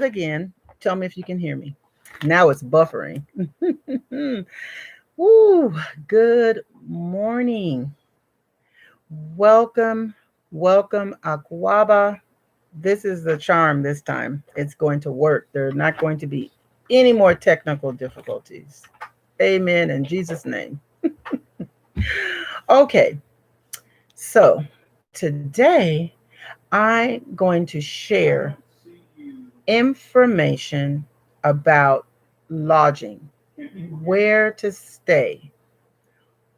again. Tell me if you can hear me. Now it's buffering. Woo, good morning. Welcome, welcome, Aquaba. This is the charm this time. It's going to work. There are not going to be any more technical difficulties. Amen in Jesus' name. Okay, so today I'm going to share information about lodging, where to stay,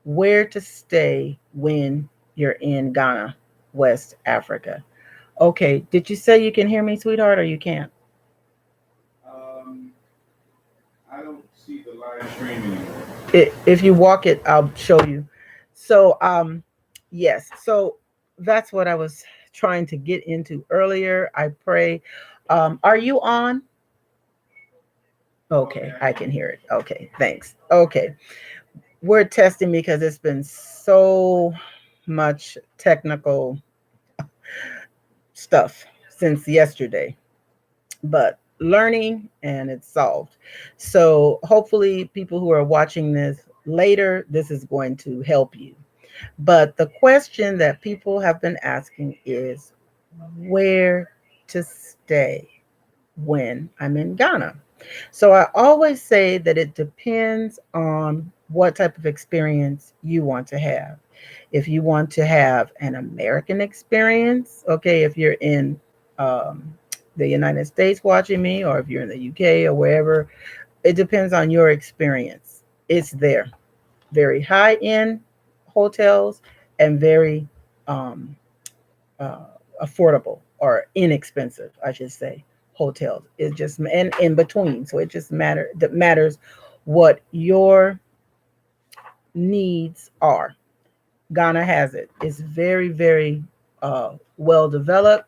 where to stay when you're in Ghana, West Africa. Okay, did you say you can hear me, sweetheart, or you can't? Um, I don't see the live stream anymore. If you walk it, I'll show you. So, yes, so that's what I was trying to get into earlier. I pray. Are you on? Okay, Okay, I I can can hear hear it. Okay, thanks. Okay, we're testing because it's been so much technical stuff since yesterday, but learning and it's solved. So hopefully, people who are watching this later, this is going to help you. But the question that people have been asking is where to stay when I'm in Ghana. So I always say that it depends on what type of experience you want to have. If you want to have an American experience, okay, if you're in um, the United States watching me, or if you're in the UK or wherever, it depends on your experience. It's there. Very high end hotels and very um, uh, affordable or inexpensive, I should say, hotels. It just and in between. So it just matters what your needs are. Ghana has it. It's very very well developed.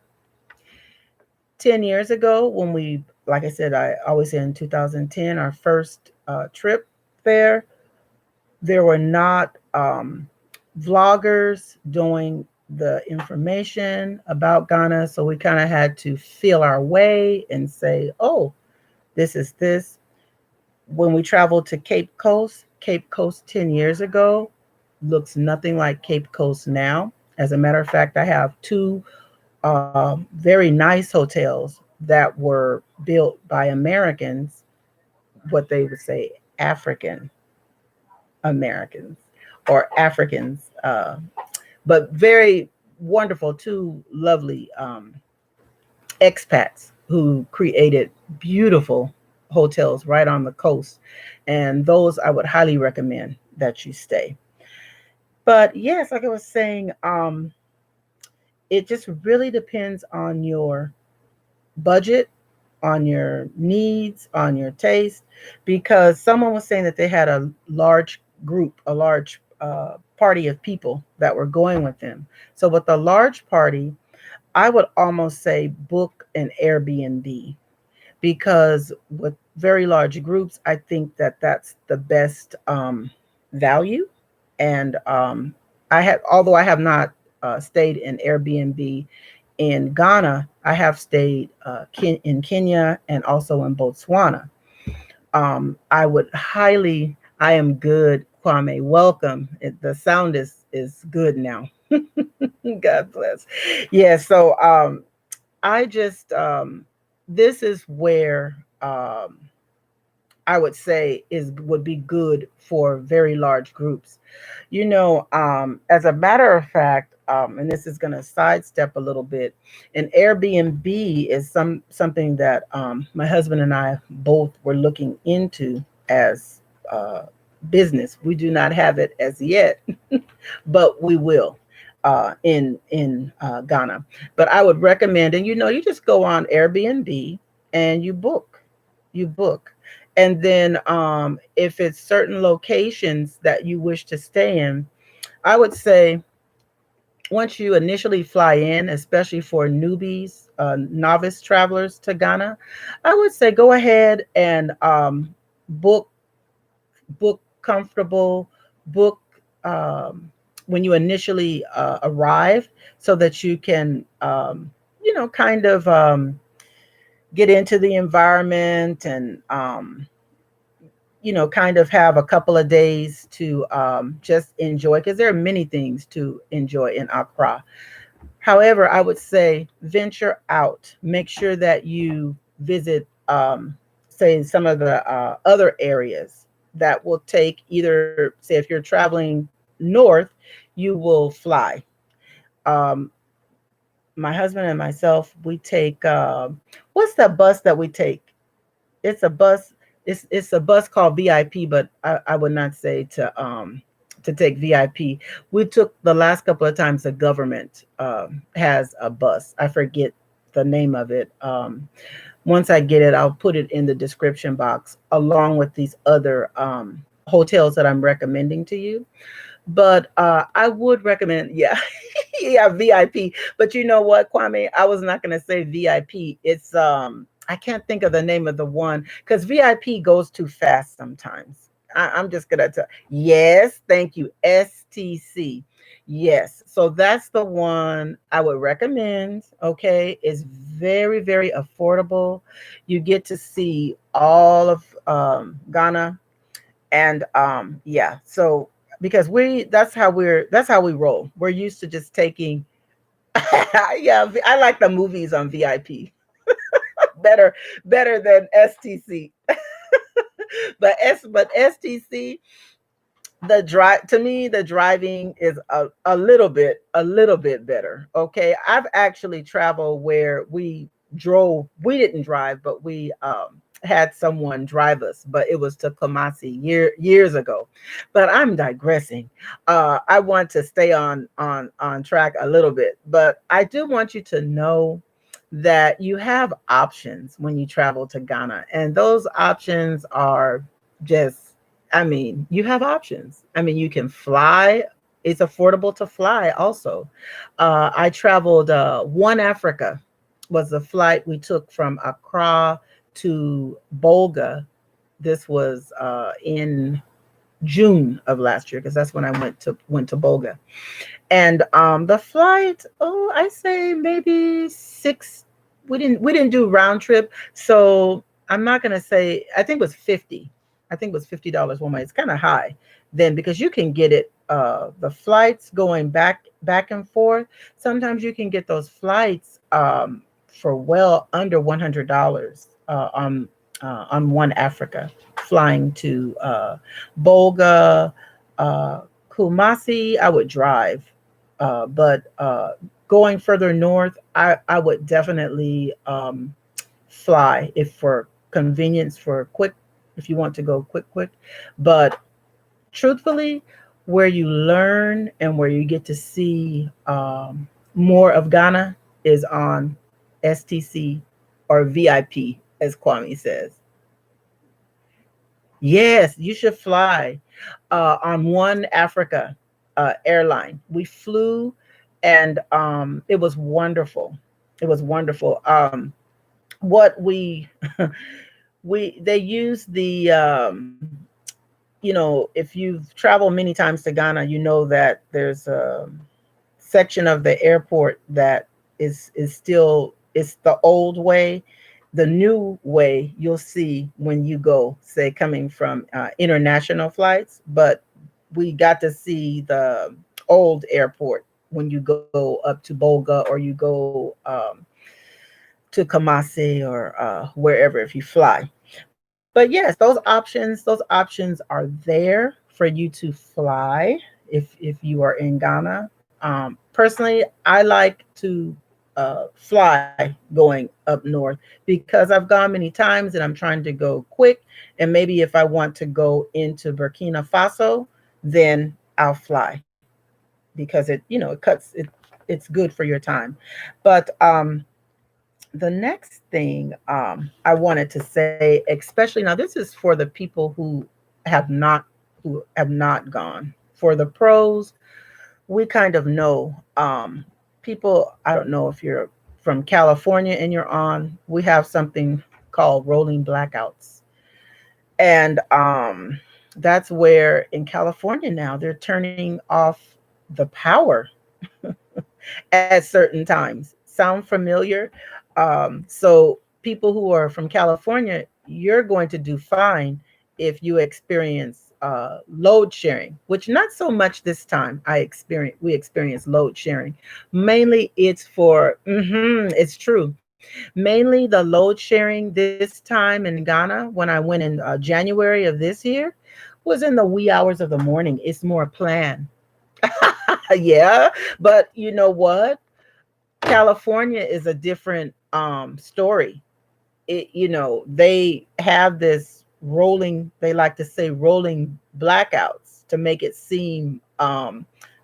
10 years ago, when we, like I said, I always say in 2010, our first trip there, there were not vloggers doing the information about Ghana. So we kind of had to feel our way and say, oh, this is this. When we traveled to Cape Coast 10 years ago looks nothing like Cape Coast now. As a matter of fact, I have two very nice hotels that were built by Americans, what they would say African Americans or Africans, but very wonderful, two lovely expats who created beautiful hotels right on the coast. And those I would highly recommend that you stay. But yes, like I was saying, it just really depends on your budget, on your needs, on your taste, because someone was saying that they had a large group, a large party of people that were going with them. So, with a large party, I would almost say book an Airbnb, because with very large groups, I think that that's the best value. And although I have not stayed in Airbnb in Ghana, I have stayed in Kenya and also in Botswana. I would highly, I am good, Kwame. Welcome. The sound is good now. God bless. Yeah. So I just this is where I would say is would be good for very large groups. As a matter of fact, and this is going to sidestep a little bit, an Airbnb is something that my husband and I both were looking into as uh, business. We do not have it as yet, but we will in Ghana. But I would recommend, and you just go on Airbnb and you book, and then if it's certain locations that you wish to stay in, I would say once you initially fly in, especially for newbies, novice travelers to Ghana, I would say go ahead and book book comfortable, book um, when you initially arrive, so that you can kind of get into the environment and kind of have a couple of days to just enjoy, because there are many things to enjoy in Accra. However, I would say venture out. Make sure that you visit, say, some of the other areas that will take, either, say, if you're traveling north, you will fly. Um, my husband and myself, we take, what's the bus that we take? It's a bus. It's a bus called VIP, but I would not say to take VIP. We took the last couple of times, the government has a bus. I forget the name of it. Once I get it, I'll put it in the description box along with these other hotels that I'm recommending to you. But I would recommend, yeah, yeah, VIP. But you know what, Kwame? I was not going to say VIP. It's I can't think of the name of the one, because VIP goes too fast sometimes. I'm just gonna tell. Yes, thank you. STC. Yes, so that's the one I would recommend. Okay, it's very, very affordable. You get to see all of Ghana, and yeah, so because that's how we roll. We're used to just taking yeah, I like the movies on VIP better better than STC. But STC, the drive, to me, the driving is a little bit better. Okay, I've actually traveled where we didn't drive, but we had someone drive us, but it was to Kumasi years ago. But I'm digressing. I want to stay on track a little bit, but I do want you to know that you have options when you travel to Ghana, and those options are just, I mean, you have options. I mean, you can fly. It's affordable to fly also. I traveled, One Africa was the flight we took from Accra to Bolga. This was in June of last year, because that's when I went to Bolga. And the flight, oh, I say maybe six. We didn't do round trip, so I'm not gonna say. I think it was 50. I think it was $50 one way. It's kind of high then, because you can get it. The flights going back and forth. Sometimes you can get those flights for well under $100 on One Africa, flying to Bolga, uh, Kumasi. I would drive, but going further north, I would definitely fly, if for convenience, for quick, if you want to go quick. But truthfully, where you learn and where you get to see more of Ghana is on STC or VIP, as Kwame says. Yes, you should fly on One Africa airline. We flew, and it was wonderful. It was wonderful. What we they use the if you've traveled many times to Ghana, you know that there's a section of the airport that is still, it's the old way. The new way you'll see when you go, say, coming from international flights, but we got to see the old airport when you go up to Bolga, or you go to Kamasi, or wherever, if you fly. But yes, those options are there for you to fly if you are in Ghana. Personally, I like to fly going up north, because I've gone many times and I'm trying to go quick. And maybe if I want to go into Burkina Faso, then I'll fly, because it's good for your time. But the next thing I wanted to say, especially now, this is for the people have not who have not gone. For the pros, we kind of know, people. I don't know if you're from California and you're on. We have something called rolling blackouts, and that's where in California now they're turning off the power at certain times. Sound familiar? So people who are from California, you're going to do fine if you experience load sharing, which not so much this time. We experience load sharing. Mainly, it's true. Mainly the load sharing this time in Ghana when I went in January of this year was in the wee hours of the morning. It's more planned. Yeah, but you know what? California is a different story. They have this rolling, they like to say rolling blackouts to make it seem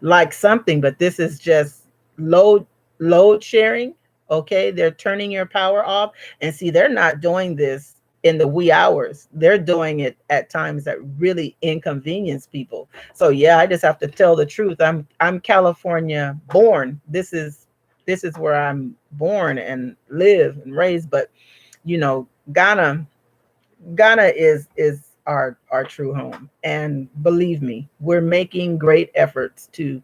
like something, but this is just load load sharing. Okay, they're turning your power off, and see, they're not doing this in the wee hours. They're doing it at times that really inconvenience people. So yeah, I just have to tell the truth. I'm California born. This is where I'm born and live and raised, but Ghana, is our true home. And believe me, we're making great efforts to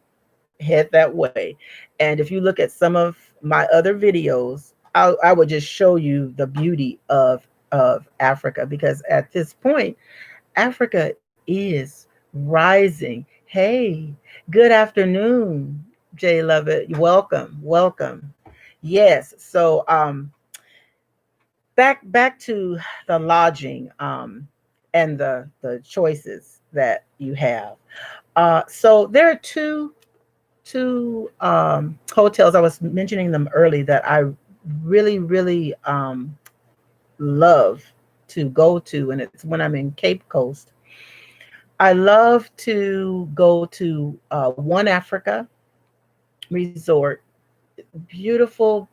head that way. And if you look at some of my other videos, I would just show you the beauty of Africa, because at this point, Africa is rising. Hey, good afternoon, Jay Lovett. Welcome, welcome. Yes. So back to the lodging, and the choices that you have. So there are two hotels. I was mentioning them early that I really love to go to, and it's when I'm in Cape Coast. I love to go to One Africa Resort. Beautiful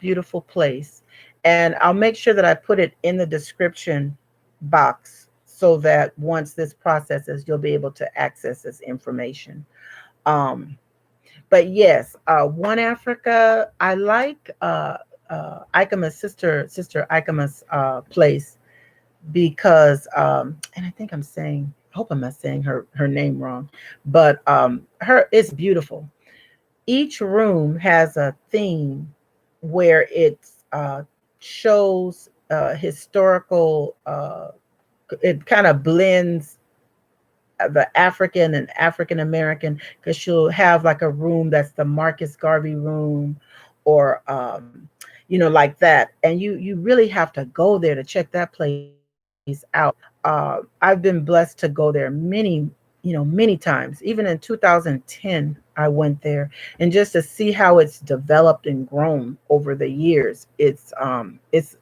place. And I'll make sure that I put it in the description box so that once this processes, you'll be able to access this information. Um, but yes, One Africa, I like Ikema's sister Ikema's place, because and I think I hope I'm not saying her name wrong, but her it's beautiful. Each room has a theme where it shows historical. It kind of blends the African and African American, because she'll have like a room that's the Marcus Garvey room, or like that. And you really have to go there to check that place out. I've been blessed to go there many times. Even in 2010, I went there, and just to see how it's developed and grown over the years, it's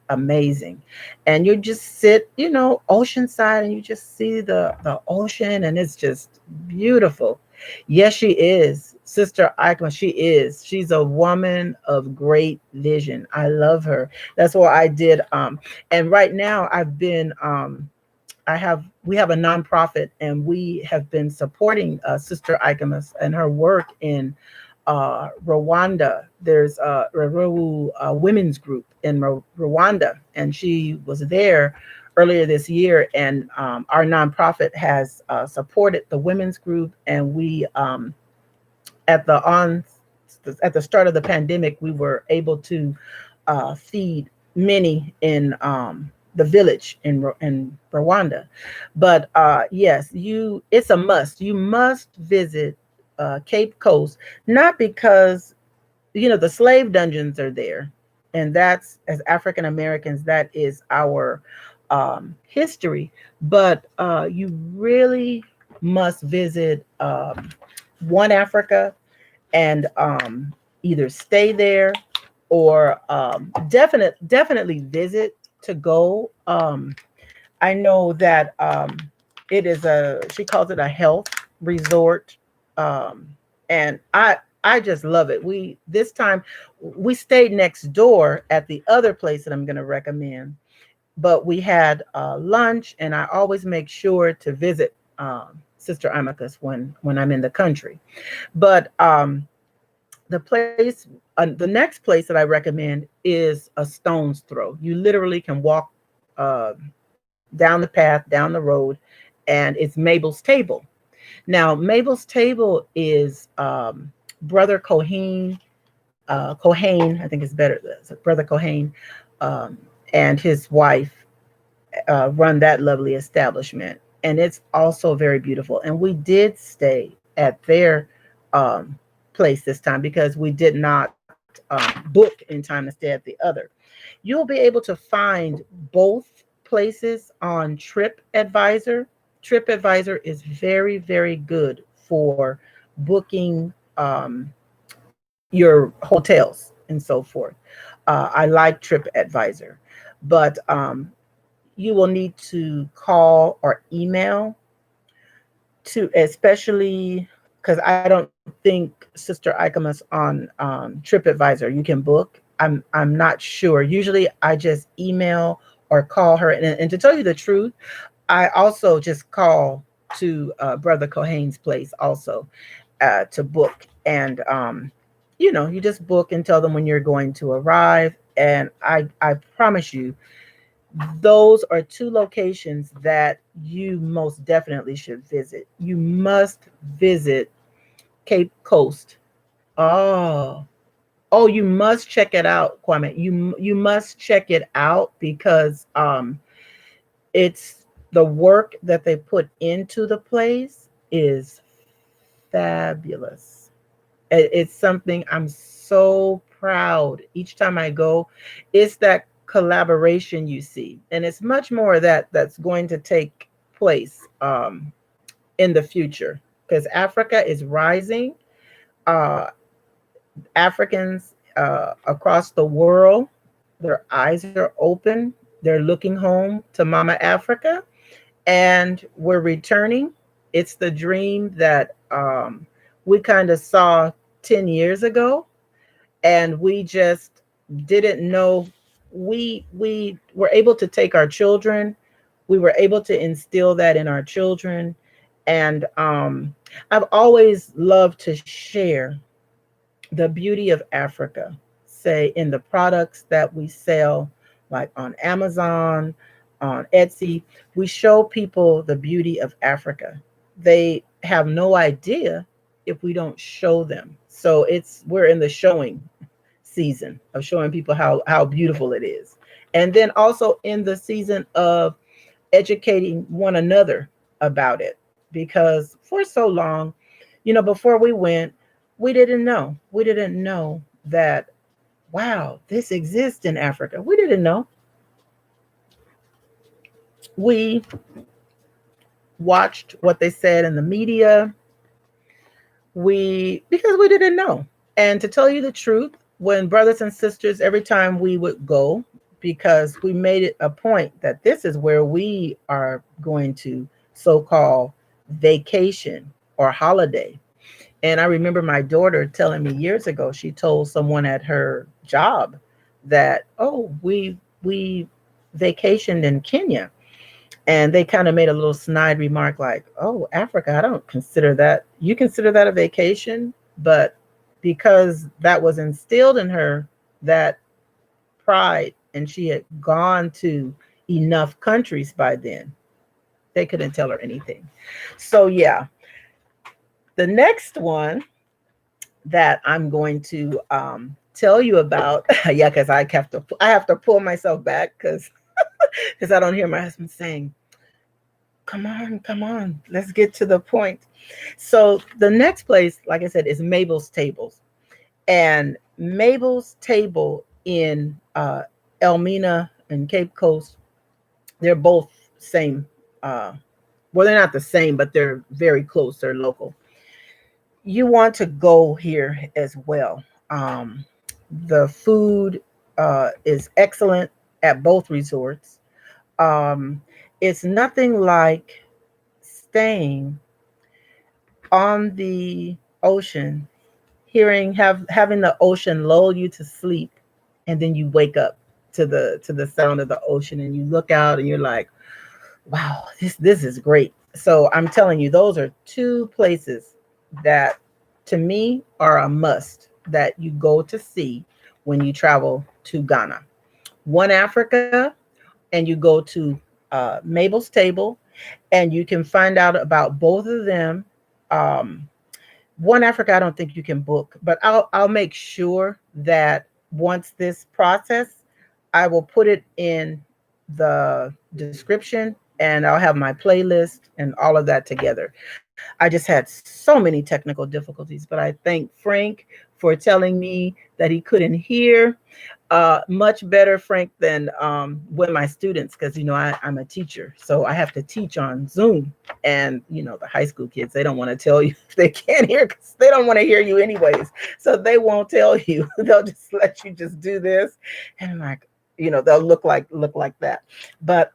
amazing. And you just sit, oceanside, and you just see the ocean, and it's just beautiful. Yes, she is. Sister Eichmann, she is. She's a woman of great vision. I love her. That's why I did and right now we have a nonprofit, and we have been supporting Sister Ikemas and her work in Rwanda. There's a Rawu women's group in Rwanda, and she was there earlier this year. And our nonprofit has supported the women's group, and we at the on at the start of the pandemic, we were able to feed many in the village in Rwanda. But yes, it's a must. You must visit Cape Coast, not because the slave dungeons are there, and that's, as African Americans, that is our history. But you really must visit One Africa, and either stay there, or definitely visit to go. I know that it is she calls it a health resort, um, and I just love it. We This time we stayed next door at the other place that I'm going to recommend, but we had lunch, and I always make sure to visit Sister Amicus when I'm in the country. But the next place that I recommend is a stone's throw. You literally can walk uh, down the path, down the road, and it's Mabel's Table. Now, Mabel's Table is Brother Cohane. Cohane, I think it's better. Brother Cohane. Um, and his wife run that lovely establishment, and it's also very beautiful. And we did stay at their um, place this time because we did not book in time to stay at the other. You'll be able to find both places on TripAdvisor. TripAdvisor is very, very good for booking your hotels and so forth. I like TripAdvisor, but you will need to call or email to, especially because I don't think Sister Ikemus on TripAdvisor you can book. I'm not sure. Usually I just email or call her, and to tell you the truth, I also just call to Brother Cohane's place also to book, and you just book and tell them when you're going to arrive, and I promise you those are two locations that you most definitely should visit. You must visit Cape Coast. Oh, oh, you must check it out, Kwame. You must check it out because it's the work that they put into the place is fabulous. It's something I'm so proud each time I go. It's that collaboration you see, and it's much more that that's going to take place in the future because Africa is rising. Uh, Africans across the world, their eyes are open. They're looking home to Mama Africa, and we're returning. It's the dream that we kind of saw 10 years ago, and we just didn't know. We were able to take our children, we were able to instill that in our children, and I've always loved to share the beauty of Africa, say in the products that we sell, like on Amazon, on Etsy. We show people the beauty of Africa. They have no idea if we don't show them. So we're in the showing season of showing people how beautiful it is. And then also in the season of educating one another about it. Because for so long, before we went, we didn't know. We didn't know that, wow, this exists in Africa. We didn't know. We watched what they said in the media. Because we didn't know. And to tell you the truth, when brothers and sisters, every time we would go, because we made it a point that this is where we are going to so-called vacation or holiday. And I remember my daughter telling me years ago, she told someone at her job that, oh, we vacationed in Kenya. And they kind of made a little snide remark like, oh, Africa, I don't consider that. You consider that a vacation? But because that was instilled in her, that pride, and she had gone to enough countries by then, they couldn't tell her anything. So, yeah, the next one that I'm going to tell you about, yeah, because I have to pull myself back because I don't hear my husband saying, come on, let's get to the point. So the next place, like I said, is Mabel's Tables. And Mabel's Table in Elmina and Cape Coast, they're both same. Well, they're not the same, but they're very close. They're local. You want to go here as well. The food is excellent at both resorts. Um, it's nothing like staying on the ocean, having the ocean lull you to sleep, and then you wake up to the sound of the ocean, and you look out and you're like, wow, this is great. So I'm telling you, those are two places that to me are a must that you go to see when you travel to Ghana. One Africa, and you go to Mabel's Table, and you can find out about both of them. Um, One Africa, I don't think you can book, but I'll make sure that once this process I will put it in the description, and I'll have my playlist and all of that together. I just had so many technical difficulties, but I thank Frank for telling me that he couldn't hear. Much better, Frank, than with my students, because I'm a teacher, so I have to teach on Zoom. And the high school kids, they don't want to tell you if they can't hear, because they don't want to hear you anyways. So they won't tell you. They'll just let you just do this, and I'm like, they'll look like that. But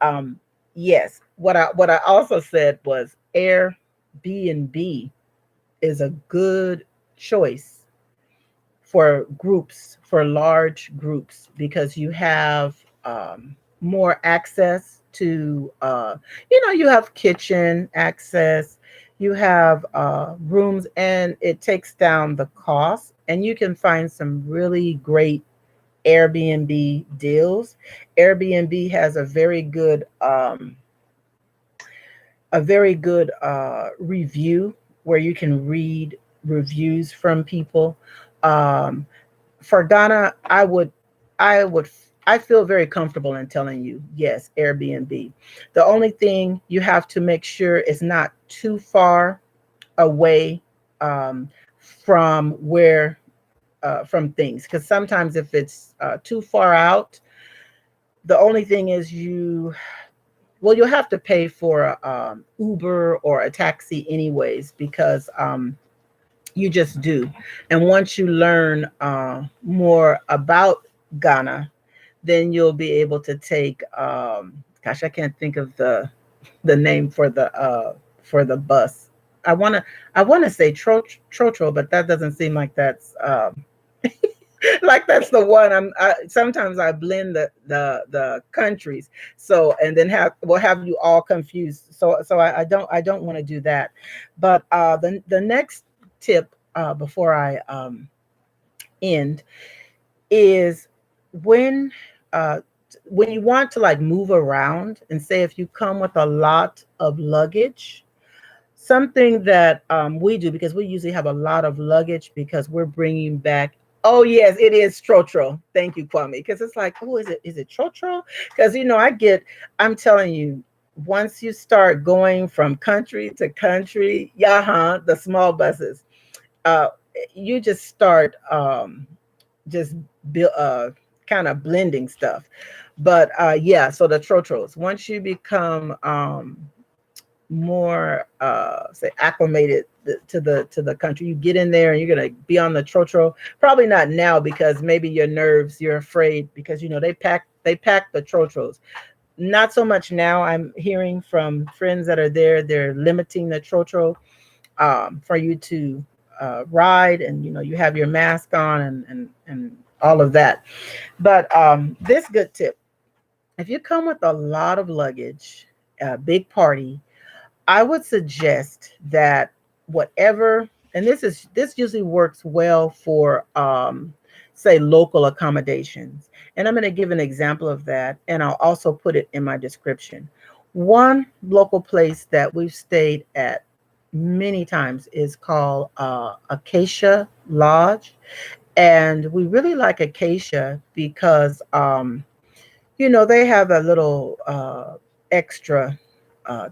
yes, what I also said was Airbnb is a good choice for groups, for large groups, because you have more access to, you have kitchen access, you have rooms, and it takes down the cost, and you can find some really great Airbnb deals. Airbnb has a very good review where you can read reviews from people. Um, for Ghana, I would, I feel very comfortable in telling you, yes, Airbnb. The only thing you have to make sure is not too far away from from things, because sometimes if it's too far out, the only thing is you'll have to pay for Uber or a taxi anyways, because you just do. And once you learn more about Ghana, then you'll be able to take, gosh, I can't think of the name for the bus. I want to say Trotro, but that doesn't seem like that's like that's the one. Sometimes I blend the countries, so and then have you all confused. So I don't want to do that. But the next tip, before I end, is when uh, when you want to like move around, and say if you come with a lot of luggage. Something that we do, because we usually have a lot of luggage, because we're bringing back. Oh yes, it is Trotro. Thank you, Kwame. Because it's like, oh, is it Trotro? Because I'm telling you, once you start going from country to country, yeah, the small buses, uh, you just start just build, kind of blending stuff. But yeah, so the Trotros. Once you become more say acclimated to the country, you get in there and you're going to be on the trotro. Probably not now, because maybe your nerves, you're afraid, because they pack the trotros. Not so much now. I'm hearing from friends that are there, they're limiting the trotro for you to ride, and you have your mask on, and all of that. But this good tip: if you come with a lot of luggage, a big party, I would suggest that whatever, and this usually works well for say local accommodations. And I'm going to give an example of that, and I'll also put it in my description. One local place that we've stayed at many times is called Acacia Lodge, and we really like Acacia because they have a little extra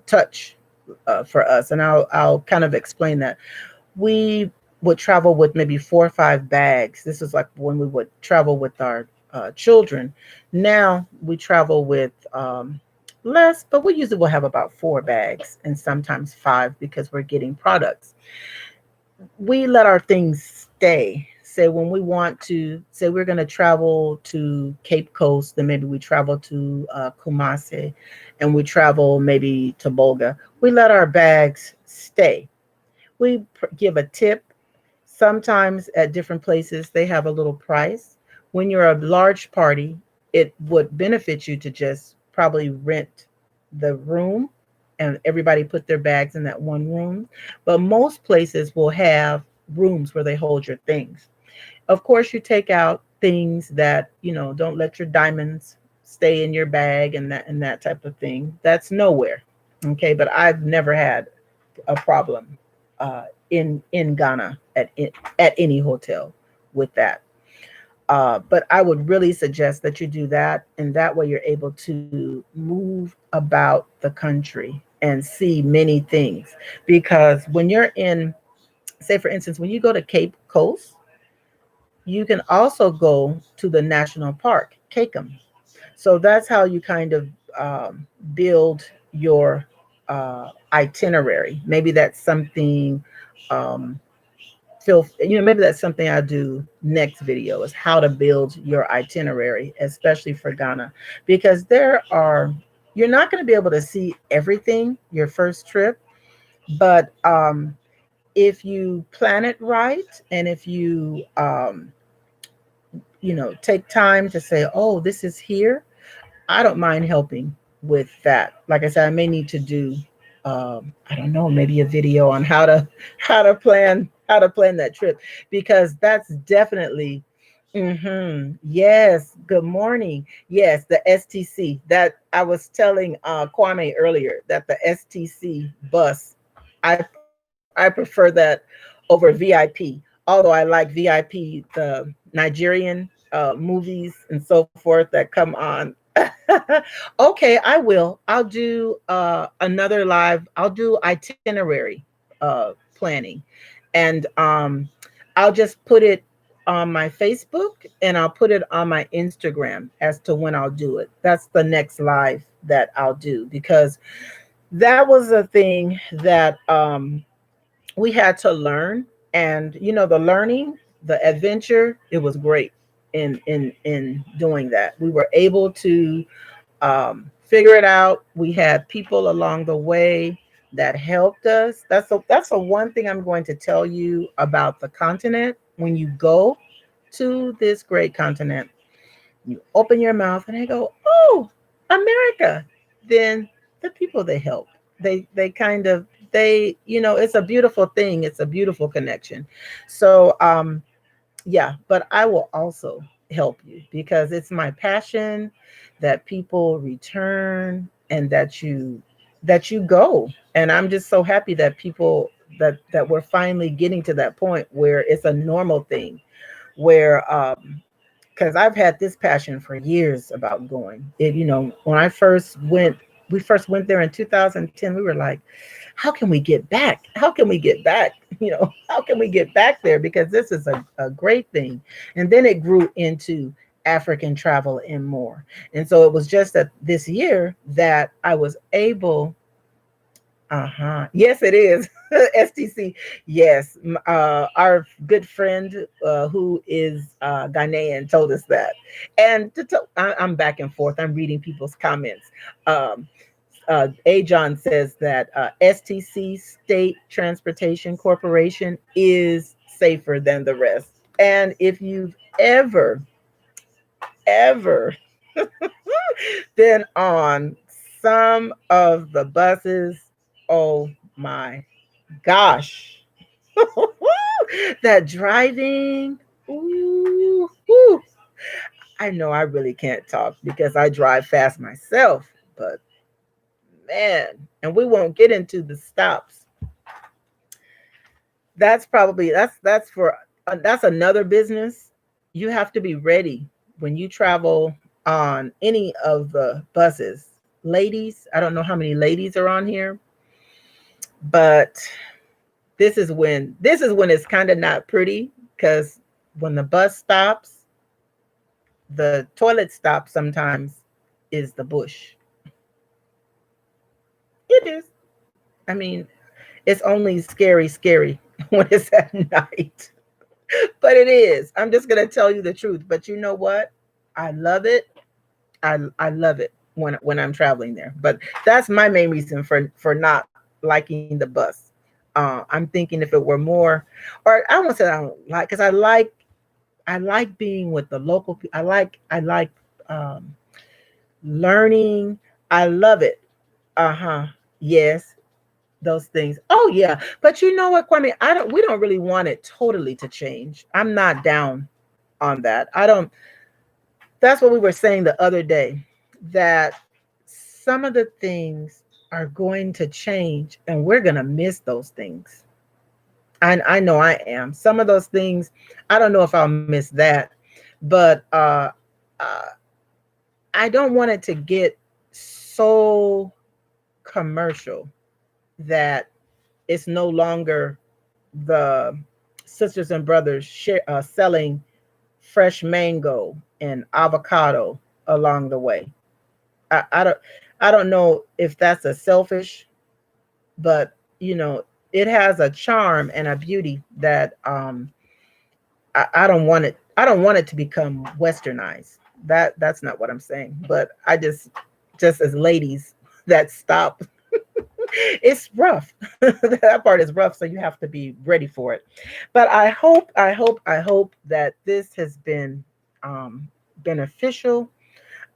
touch for us, and I'll kind of explain that. We would travel with maybe 4 or 5 bags. This is like when we would travel with our children. Now we travel with less, but we usually will have about 4 bags and sometimes five, because we're getting products. We let our things stay. Say when we want to, say we're going to travel to Cape Coast, then maybe we travel to Kumasi, and we travel maybe to Bolga. We let our bags stay. We give a tip. Sometimes at different places, they have a little price. When you're a large party, it would benefit you to just probably rent the room, and everybody put their bags in that one room. But most places will have rooms where they hold your things. Of course, you take out things that, don't let your diamonds stay in your bag, and that type of thing. That's nowhere. Okay, but I've never had a problem in Ghana at any hotel with that. But I would really suggest that you do that, and that way you're able to move about the country and see many things. Because when you're in, say for instance, when you go to Cape Coast, you can also go to the national park, Cakem. So that's how you kind of build your itinerary. Maybe that's something um, maybe that's something I do next video is how to build your itinerary, especially for Ghana, because you're not going to be able to see everything your first trip, but if you plan it right, and if you take time to say, oh, this is here, I don't mind helping with that. Like I said, I may need to do, I don't know, maybe a video on how to plan that trip, because that's definitely. Yes. Good morning. Yes, the STC that I was telling Kwame earlier, that the STC bus, I prefer that over VIP. Although I like VIP, the Nigerian movies and so forth that come on. Okay, I will. I'll do another live. I'll do itinerary planning, and I'll just put it on my Facebook, and I'll put it on my Instagram as to when I'll do it. That's the next live that I'll do, because that was a thing that we had to learn. And the learning, the adventure, it was great in doing that. We were able to figure it out. We had people along the way that helped us. That's a one thing I'm going to tell you about the continent. When you go to this great continent, you open your mouth and they go, "Oh, America." Then the people they help, they kind of it's a beautiful thing. It's a beautiful connection. So yeah, but I will also help you, because it's my passion that people return, and that you go. And I'm just so happy that people, that we're finally getting to that point where it's a normal thing, where because I've had this passion for years about going. When we first went there in 2010. We were like, how can we get back? How can we get back? How can we get back there? Because this is a great thing. And then it grew into African travel and more. And so it was just that this year that I was able. Yes, it is. STC. Yes. Our good friend who is Ghanaian told us that. And I'm back and forth. I'm reading people's comments. Um, Ajon says that STC, State Transportation Corporation, is safer than the rest. And if you've ever been on some of the buses, oh my gosh, that driving. Ooh, ooh. I know I really can't talk because I drive fast myself, but man, and we won't get into the stops. That's another business. You have to be ready when you travel on any of the buses. Ladies, I don't know how many ladies are on here, but this is when it's kind of not pretty, because when the bus stops, the toilet stop sometimes is the bush. It is. I mean, it's only scary when it's at night. But it is. I'm just gonna tell you the truth. But you know what? I love it. I love it when I'm traveling there. But that's my main reason for not liking the bus. I'm thinking if it were more, or I won't say I don't like, because I like being with the local people. I like um, learning. I love it. Uh-huh. Yes, those things. Oh yeah. But you know what, Kwame? I don't We don't really want it totally to change. I'm not down on that. I don't That's what we were saying the other day, that some of the things are going to change and we're going to miss those things. I know I am. Some of those things, I don't know if I'll miss that, But uh, I don't want it to get so commercial that it's no longer the sisters and brothers selling fresh mango and avocado along the way. I don't know if that's a selfish, but it has a charm and a beauty that I don't want it. I don't want it to become westernized. That's not what I'm saying. But I just as ladies that stop, it's rough. That part is rough, so you have to be ready for it. But I hope that this has been beneficial.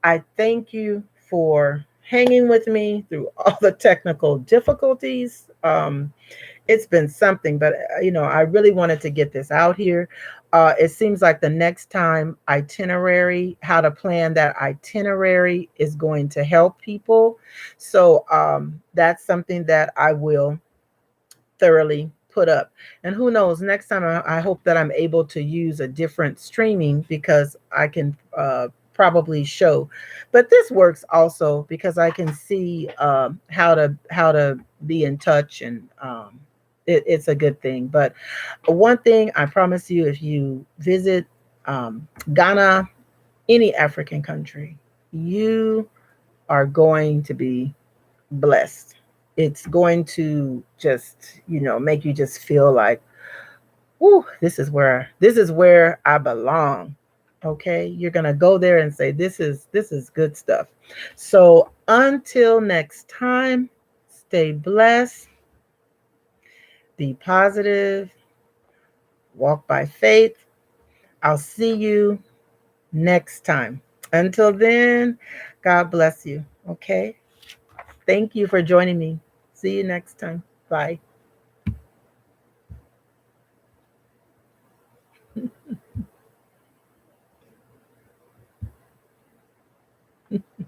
I thank you for hanging with me through all the technical difficulties. It's been something, but I really wanted to get this out here. It seems like the next time itinerary, how to plan that itinerary is going to help people. So that's something that I will thoroughly put up. And who knows, next time I hope that I'm able to use a different streaming because I can probably show. But this works also because I can see how to be in touch, and it's a good thing. But one thing I promise you, if you visit Ghana, any African country, you are going to be blessed. It's going to just, make you just feel like, "Ooh, this is where I belong." Okay? You're going to go there and say, this is good stuff. So, until next time, stay blessed, be positive, walk by faith. I'll see you next time. Until then, God bless you. Okay? Thank you for joining me. See you next time. Bye.